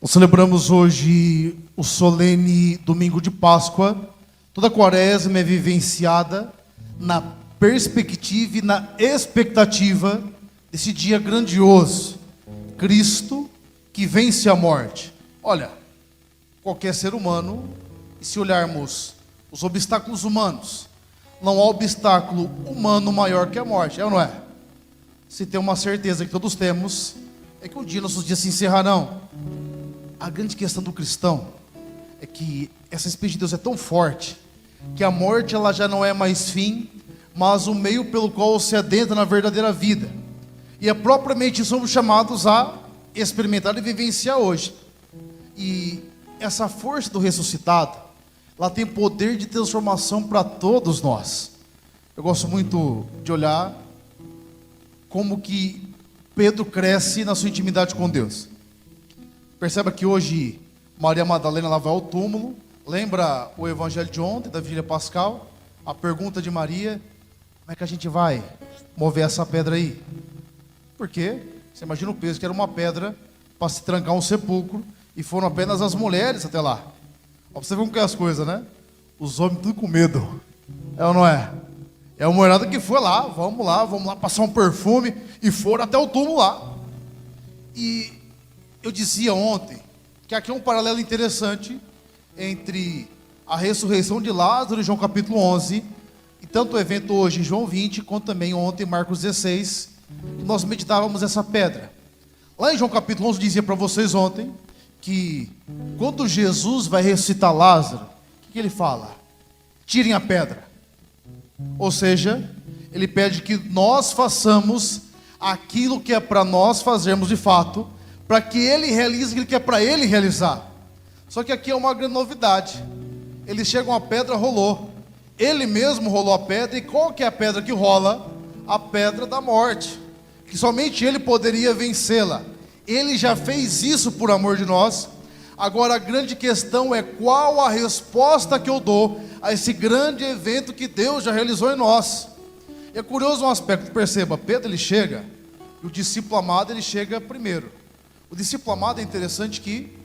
Nós celebramos hoje o solene domingo de Páscoa. Toda a quaresma é vivenciada na perspectiva e na expectativa desse dia grandioso. Cristo que vence a morte. Olha, qualquer ser humano, e se olharmos os obstáculos humanos, não há obstáculo humano maior que a morte, é ou não é? Se tem uma certeza que todos temos, é que um dia nossos dias se encerrarão. A grande questão do cristão é que essa experiência de Deus é tão forte que a morte ela já não é mais fim, mas o meio pelo qual se adentra na verdadeira vida. E é propriamente somos chamados a experimentar e vivenciar hoje. E essa força do ressuscitado, ela tem poder de transformação para todos nós. Eu gosto muito de olhar como que Pedro cresce na sua intimidade com Deus. Perceba que hoje Maria Madalena ela vai ao túmulo. Lembra o evangelho de ontem, da Vigília Pascal? A pergunta de Maria: como é que a gente vai mover essa pedra aí? Por quê? Você imagina o peso que era uma pedra para se trancar um sepulcro, e foram apenas as mulheres até lá. Ó, você vê como que é as coisas, né? Os homens tudo com medo. É ou não é? É uma mulherada que foi lá, vamos lá passar um perfume, e foram até o túmulo lá. E eu dizia ontem que aqui é um paralelo interessante entre a ressurreição de Lázaro em João capítulo 11, e tanto o evento hoje em João 20, quanto também ontem em Marcos 16, nós meditávamos essa pedra. Lá em João capítulo 11 dizia para vocês ontem, que quando Jesus vai ressuscitar Lázaro, o que ele fala? Tirem a pedra. Ou seja, ele pede que nós façamos aquilo que é para nós fazermos de fato, para que ele realize aquilo que é para ele realizar. Só que aqui é uma grande novidade. Eles chegam, a pedra rolou. Ele mesmo rolou a pedra. E qual que é a pedra que rola? A pedra da morte, que somente ele poderia vencê-la. Ele já fez isso por amor de nós. Agora a grande questão é qual a resposta que eu dou a esse grande evento que Deus já realizou em nós. É curioso um aspecto, perceba, Pedro ele chega, e o discípulo amado ele chega primeiro. O discípulo amado é interessante que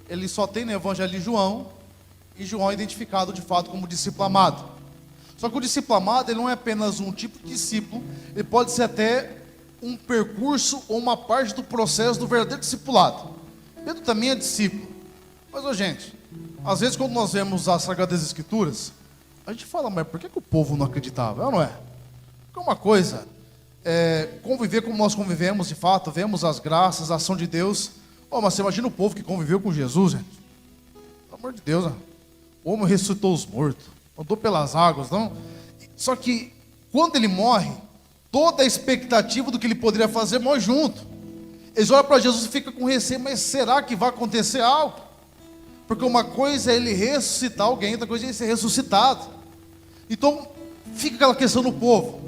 ele só tem no evangelho de João, e João é identificado de fato como discípulo amado. Só que o discípulo amado ele não é apenas um tipo de discípulo, ele pode ser até um percurso ou uma parte do processo do verdadeiro discipulado. Pedro também é discípulo. Mas, gente, às vezes quando nós vemos as Sagradas Escrituras, a gente fala, mas por que o povo não acreditava? Não é? Porque uma coisa é conviver como nós convivemos, de fato, vemos as graças, a ação de Deus. Oh, mas você imagina o povo que conviveu com Jesus, gente. Pelo amor de Deus, né? O homem ressuscitou os mortos, andou pelas águas, não? Só que quando ele morre, toda a expectativa do que ele poderia fazer morre junto. Eles olham para Jesus e ficam com receio, mas será que vai acontecer algo? Porque uma coisa é ele ressuscitar alguém, outra coisa é ele ser ressuscitado. Então, fica aquela questão no povo.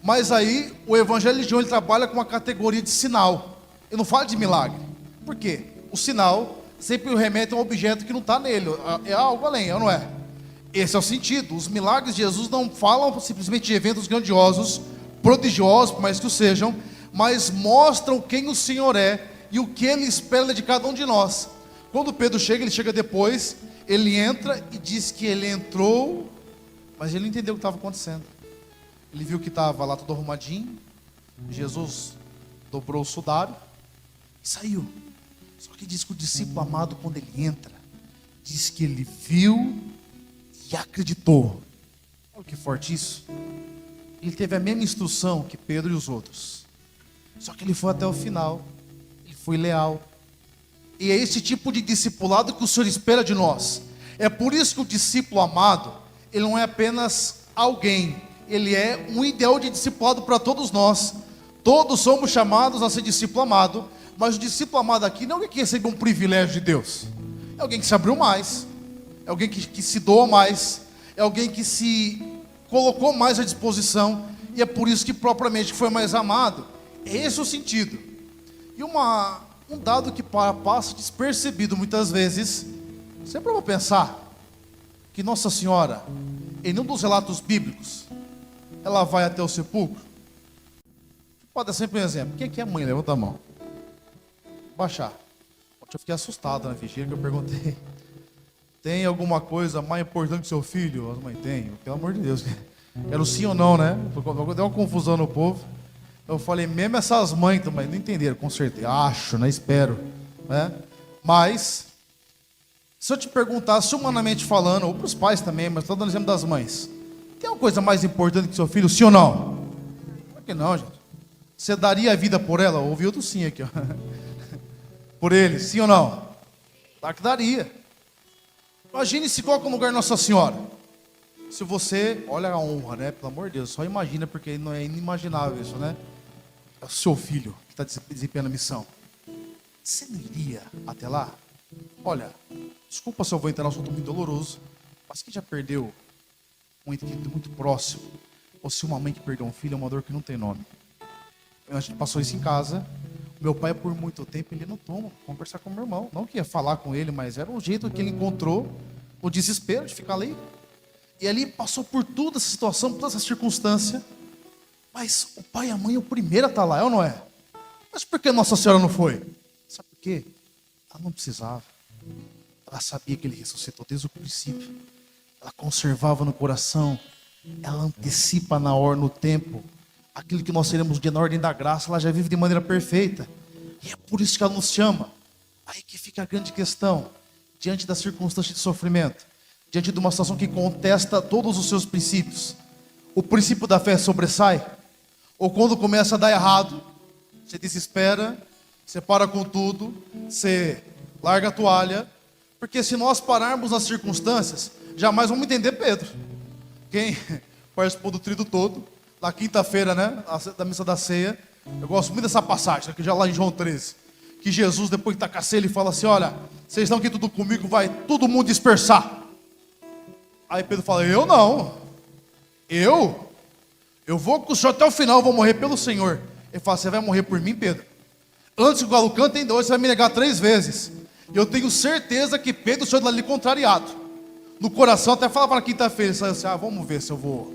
Mas aí, o Evangelho de João ele trabalha com uma categoria de sinal. Ele não fala de milagre. Por quê? O sinal sempre remete a um objeto que não está nele, é algo além, não é? Esse é o sentido. Os milagres de Jesus não falam simplesmente de eventos grandiosos, prodigiosos, por mais que o sejam, mas mostram quem o Senhor é e o que Ele espera de cada um de nós. Quando Pedro chega, ele chega depois, ele entra e diz que ele entrou, mas ele não entendeu o que estava acontecendo. Ele viu que estava lá tudo arrumadinho, Jesus dobrou o sudário e saiu. Só que diz que o discípulo amado, quando ele entra, diz que ele viu e acreditou. Olha que forte isso. Ele teve a mesma instrução que Pedro e os outros, só que ele foi até o final, ele foi leal. E é esse tipo de discipulado que o Senhor espera de nós. É por isso que o discípulo amado, ele não é apenas alguém, ele é um ideal de discipulado para todos nós. Todos somos chamados a ser discípulo amado, mas o discípulo amado aqui não é alguém que recebe um privilégio de Deus, é alguém que se abriu mais, é alguém que se doa mais, é alguém que se colocou mais à disposição, e é por isso que propriamente foi mais amado. É esse o sentido. E um dado que passa despercebido muitas vezes, sempre vou pensar que Nossa Senhora, em um dos relatos bíblicos, ela vai até o sepulcro. Pode dar sempre um exemplo. Quem é mãe? Levanta a mão. Baixar. Eu fiquei assustado na vigília, que eu perguntei: tem alguma coisa mais importante que seu filho? A mãe: tem. Pelo amor de Deus. Era o sim ou não, né? Deu uma confusão no povo. Eu falei: mesmo essas mães também não entenderam, com certeza. Acho, né? Espero, né? Mas, se eu te perguntasse, humanamente falando, ou para os pais também, mas estou dando exemplo das mães, tem uma coisa mais importante que seu filho, sim ou não? Por que não, gente? Você daria a vida por ela? Ouvi outro sim aqui, ó. Por ele, sim ou não? Claro que daria. Imagine se coloca no lugar de Nossa Senhora. Se você, olha a honra, né? Pelo amor de Deus, só imagina, porque não é inimaginável isso, né? É o seu filho que está desempenhando a missão. Você não iria até lá? Olha, desculpa se eu vou entrar num assunto muito doloroso, mas quem já perdeu um ente muito próximo, ou se uma mãe que perdeu um filho, é uma dor que não tem nome. A gente passou isso em casa. Meu pai, por muito tempo, ele não toma conversar com meu irmão. Não que ia falar com ele, mas era um jeito que ele encontrou, o desespero de ficar ali. E ali passou por toda essa situação, por toda essa circunstância. Mas o pai e a mãe é o primeiro a estar lá, é ou não é? Mas por que Nossa Senhora não foi? Sabe por quê? Ela não precisava. Ela sabia que ele ressuscitou desde o princípio. Ela conservava no coração. Ela antecipa na hora, no tempo, aquilo que nós seremos na ordem da graça. Ela já vive de maneira perfeita. E é por isso que ela nos chama. Aí que fica a grande questão. Diante da circunstância de sofrimento, diante de uma situação que contesta todos os seus princípios, o princípio da fé sobressai? Ou quando começa a dar errado, você desespera, você para com tudo, você larga a toalha? Porque se nós pararmos nas circunstâncias, jamais vamos entender Pedro. Quem participou do trido todo, na quinta-feira, né, da missa da ceia, eu gosto muito dessa passagem, que já lá em João 13, que Jesus, depois que está com a ceia, ele fala assim: olha, vocês estão aqui tudo comigo, vai todo mundo dispersar. Aí Pedro fala: eu não, eu vou com o Senhor até o final, eu vou morrer pelo Senhor. Ele fala: você vai morrer por mim, Pedro? Antes que o galo cante, ainda hoje você vai me negar 3 vezes. E eu tenho certeza que Pedro saiu dali contrariado. No coração até falava na quinta-feira, ele assim: vamos ver se eu vou.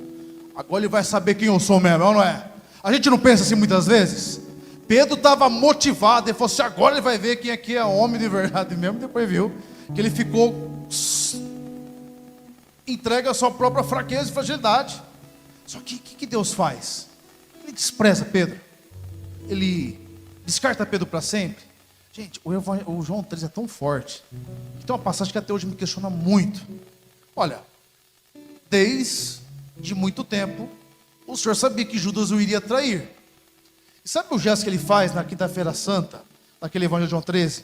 Agora ele vai saber quem eu sou mesmo, não é? A gente não pensa assim muitas vezes? Pedro estava motivado, ele falou assim: agora ele vai ver quem aqui é homem de verdade mesmo. Depois viu que ele ficou entregue à sua própria fraqueza e fragilidade. Só que o que Deus faz? Ele despreza Pedro. Ele descarta Pedro para sempre. Gente, o João 13 é tão forte que tem uma passagem que até hoje me questiona muito. Olha, desde muito tempo, o Senhor sabia que Judas o iria trair. E sabe o gesto que ele faz na quinta-feira santa, naquele evangelho de João 13,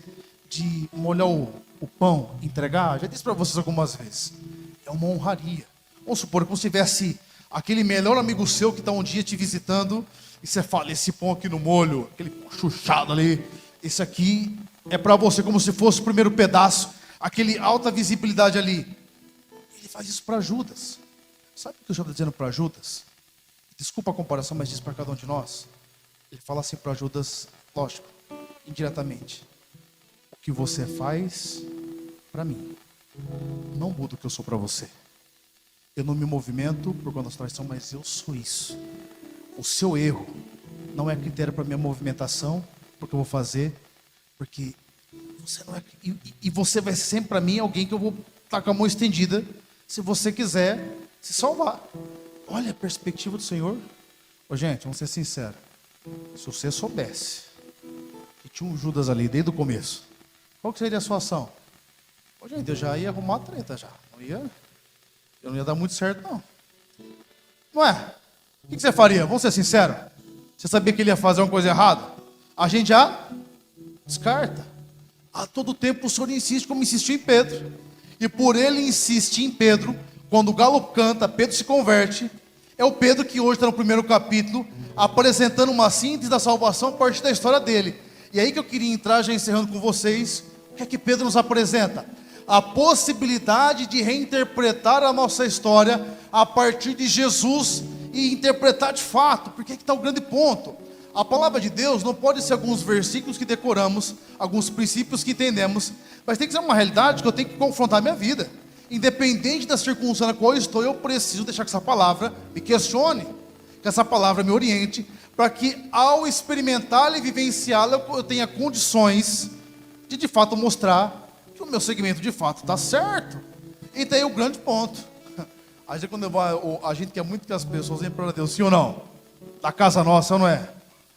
de molhar o pão, entregar? Já disse para vocês algumas vezes. É uma honraria. Vamos supor que você tivesse aquele melhor amigo seu que está um dia te visitando, e você fala: esse pão aqui no molho, aquele pão chuchado ali, esse aqui é para você, como se fosse o primeiro pedaço, aquele alta visibilidade ali. Ele faz isso para Judas. Sabe o que o Senhor está dizendo para Judas? Desculpa a comparação, mas diz para cada um de nós. Ele fala assim para Judas, lógico, indiretamente: o que você faz para mim não muda o que eu sou para você. Eu não me movimento por conta da traição, mas eu sou isso. O seu erro não é critério para minha movimentação, porque eu vou fazer, porque você não é. E você vai ser sempre para mim alguém que eu vou estar com a mão estendida, se você quiser se salvar. Olha a perspectiva do Senhor. Ô, gente, vamos ser sinceros. Se você soubesse que tinha um Judas ali desde o começo, qual que seria a sua ação? Ô, gente, eu já ia arrumar a treta já. Eu não ia dar muito certo, não. Não é? O que você faria? Vamos ser sinceros. Você sabia que ele ia fazer uma coisa errada? A gente já descarta. A todo tempo o Senhor insiste, como insistiu em Pedro. E por ele insistir em Pedro, quando o galo canta, Pedro se converte. É o Pedro que hoje está no primeiro capítulo, apresentando uma síntese da salvação a partir da história dele. E aí que eu queria entrar, já encerrando com vocês, o que é que Pedro nos apresenta? A possibilidade de reinterpretar a nossa história a partir de Jesus e interpretar de fato, porque aqui está o grande ponto. A palavra de Deus não pode ser alguns versículos que decoramos, alguns princípios que entendemos, mas tem que ser uma realidade que eu tenho que confrontar a minha vida. Independente da circunstância na qual eu estou, eu preciso deixar que essa palavra me questione, que essa palavra me oriente, para que ao experimentá-la e vivenciá-la, eu tenha condições de fato mostrar que o meu segmento de fato está certo. E daí o grande ponto. A gente, quando a gente quer muito que as pessoas venham para Deus, sim ou não? Da casa nossa, não é?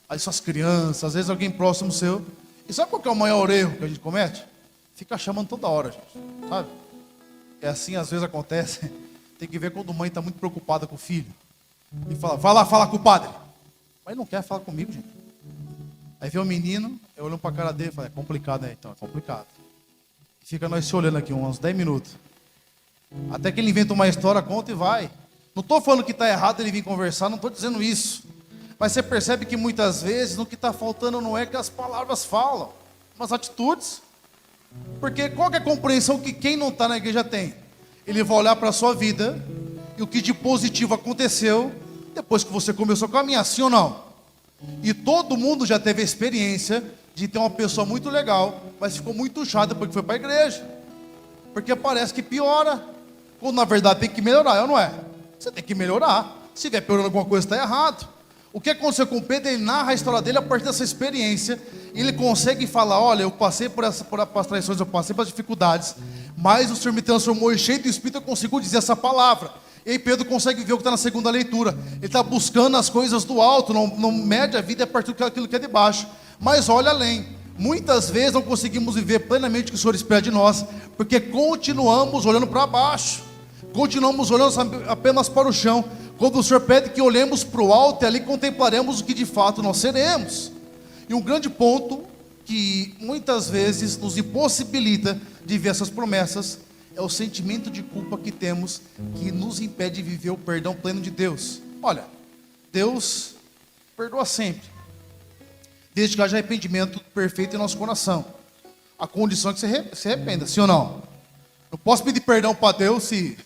Aí suas crianças, às vezes alguém próximo seu. E sabe qual que é o maior erro que a gente comete? Fica chamando toda hora, gente. Sabe? É assim, às vezes acontece. Tem que ver quando mãe está muito preocupada com o filho. E fala, vai lá falar com o padre. Mas não quer falar comigo, gente. Aí vê o menino, eu olho para a cara dele e falo, é complicado, né? Então, é complicado. E fica nós se olhando aqui uns 10 minutos. Até que ele inventa uma história, conta e vai. Não estou falando que está errado ele vir conversar, não estou dizendo isso. Mas você percebe que muitas vezes o que está faltando não é que as palavras falam, mas atitudes. Porque qual que é a compreensão que quem não está na igreja tem? Ele vai olhar para a sua vida e o que de positivo aconteceu depois que você começou a caminhar, sim ou não? E todo mundo já teve a experiência de ter uma pessoa muito legal, mas ficou muito chata depois que foi para a igreja. Porque parece que piora, quando na verdade tem que melhorar, ou não é? Você tem que melhorar. Se estiver piorando alguma coisa, está errado. O que aconteceu com Pedro? Ele narra a história dele a partir dessa experiência. E ele consegue falar, olha, eu passei por as traições, eu passei pelas dificuldades, mas o Senhor me transformou e cheio do Espírito eu consigo dizer essa palavra. E aí Pedro consegue ver o que está na segunda leitura. Ele está buscando as coisas do alto, não mede a vida a partir daquilo que é de baixo. Mas olha além. Muitas vezes não conseguimos viver plenamente o que o Senhor espera de nós, porque continuamos olhando para baixo. Continuamos olhando apenas para o chão. Quando o Senhor pede que olhemos para o alto, e ali contemplaremos o que de fato nós seremos. E um grande ponto que muitas vezes nos impossibilita de ver essas promessas é o sentimento de culpa que temos, que nos impede de viver o perdão pleno de Deus. Olha, Deus perdoa sempre, desde que haja arrependimento perfeito em nosso coração. A condição é que você se arrependa, sim ou não? Eu posso pedir perdão para Deus se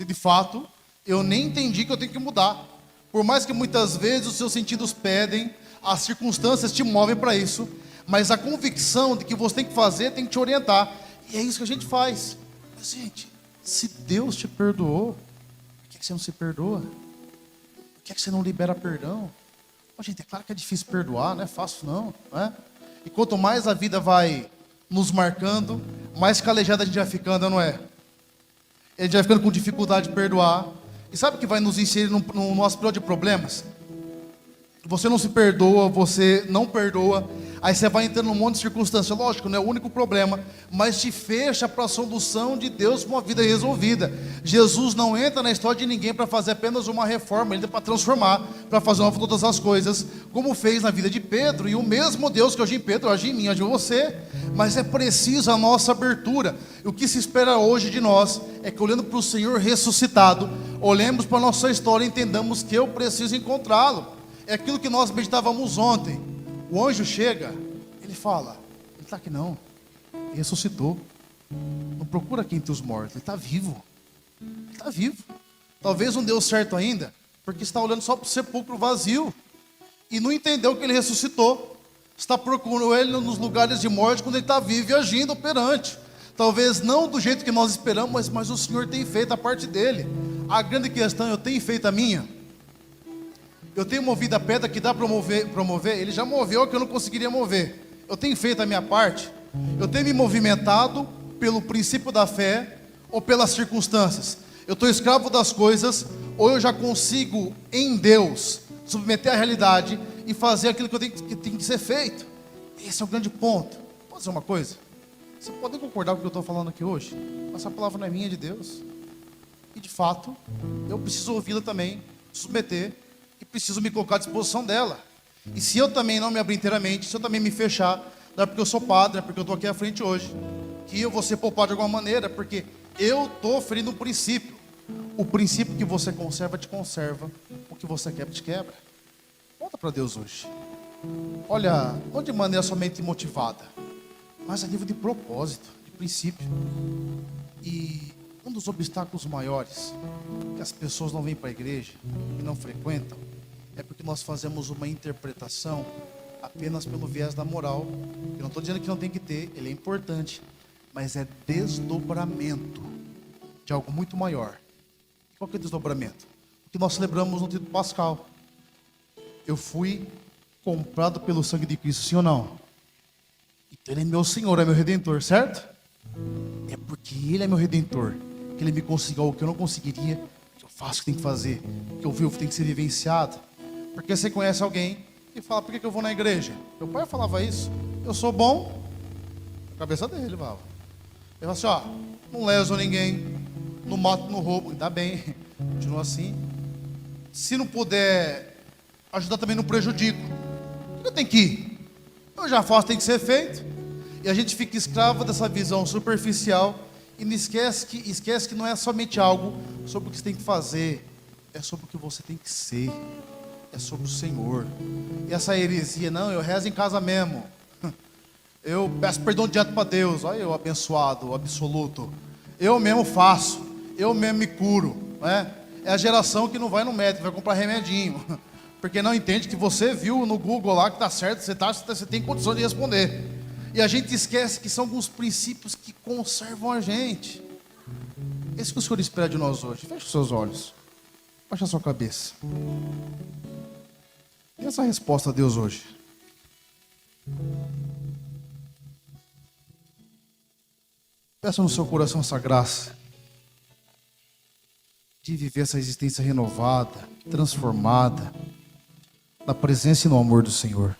de fato eu nem entendi que eu tenho que mudar. Por mais que muitas vezes os seus sentidos pedem, as circunstâncias te movem para isso, mas a convicção de que você tem que fazer tem que te orientar. E é isso que a gente faz. Mas, gente, se Deus te perdoou, por que você não se perdoa? Por que você não libera perdão? Gente, é claro que é difícil perdoar, não é fácil não é? E quanto mais a vida vai nos marcando, mais calejada a gente vai ficando, não é? A gente vai ficando com dificuldade de perdoar. E sabe o que vai nos inserir no nosso pior de problemas? Você não se perdoa, você não perdoa, aí você vai entrando num monte de circunstâncias. Lógico, não é o único problema, mas te fecha para a solução de Deus para uma vida resolvida. Jesus não entra na história de ninguém para fazer apenas uma reforma, ele entra para transformar, para fazer nova todas as coisas, como fez na vida de Pedro. E o mesmo Deus que age em Pedro, age em mim, age em você. Mas é preciso a nossa abertura. E o que se espera hoje de nós é que, olhando para o Senhor ressuscitado, olhemos para a nossa história e entendamos que eu preciso encontrá-lo. É aquilo que nós meditávamos ontem. O anjo chega, ele fala, ele está aqui não, ele ressuscitou. Não procura aqui entre os mortos, ele está vivo. Ele está vivo. Talvez não deu certo ainda, porque está olhando só para o sepulcro vazio e não entendeu que ele ressuscitou. Está procurando ele nos lugares de morte quando ele está vivo e agindo, operante. Talvez não do jeito que nós esperamos, mas o Senhor tem feito a parte dele. A grande questão, eu tenho feito a minha. Eu tenho movido a pedra que dá para promover, ele já moveu o que eu não conseguiria mover. Eu tenho feito a minha parte. Eu tenho me movimentado pelo princípio da fé ou pelas circunstâncias. Eu estou escravo das coisas, ou eu já consigo em Deus submeter a realidade e fazer aquilo que tem que ser feito. Esse é o grande ponto. Posso dizer uma coisa? Vocês podem concordar com o que eu estou falando aqui hoje? Essa palavra não é minha, é de Deus. E de fato, eu preciso ouvi-la também, submeter, e preciso me colocar à disposição dela. E se eu também não me abrir inteiramente, se eu também me fechar, não é porque eu sou padre, é porque eu estou aqui à frente hoje, que eu vou ser poupado de alguma maneira, porque eu estou ferindo um princípio. O princípio que você conserva, te conserva. O que você quebra, te quebra. Volta para Deus hoje. Olha, não de maneira somente motivada, mas a nível de propósito, de princípio. E um dos obstáculos maiores que as pessoas não vêm para a igreja e não frequentam é porque nós fazemos uma interpretação apenas pelo viés da moral. Eu não estou dizendo que não tem que ter, ele é importante, mas é desdobramento de algo muito maior. Qual que é o desdobramento? O que nós celebramos no título pascal. Eu fui comprado pelo sangue de Cristo, sim ou não? E Ele é meu Senhor, é meu Redentor, certo? É porque Ele é meu Redentor que Ele me conseguiu o que eu não conseguiria, que eu faço o que tem que fazer, que eu vivo tem que ser vivenciado. Porque você conhece alguém e fala, por que eu vou na igreja? Meu pai falava isso, eu sou bom, a cabeça dele, Val. Ele fala assim, ó, não leso ninguém, não mato, não roubo, ainda bem, continua assim. Se não puder ajudar, também não prejudico. Eu tenho que ir. Eu já faço, tem que ser feito. E a gente fica escravo dessa visão superficial e não esquece que não é somente algo sobre o que você tem que fazer, é sobre o que você tem que ser, é sobre o Senhor. E essa heresia, não, eu rezo em casa mesmo, eu peço perdão direto para Deus, olha eu abençoado, absoluto, eu mesmo faço, eu mesmo me curo, não é? É a geração que não vai no médico, vai comprar remedinho, porque não entende que você viu no Google lá que está certo, você tem condição de responder. E a gente esquece que são alguns princípios que conservam a gente. Esse que o Senhor espera de nós hoje. Feche os seus olhos, baixa a sua cabeça. E essa resposta a Deus hoje? Peça no seu coração essa graça de viver essa existência renovada, transformada, na presença e no amor do Senhor.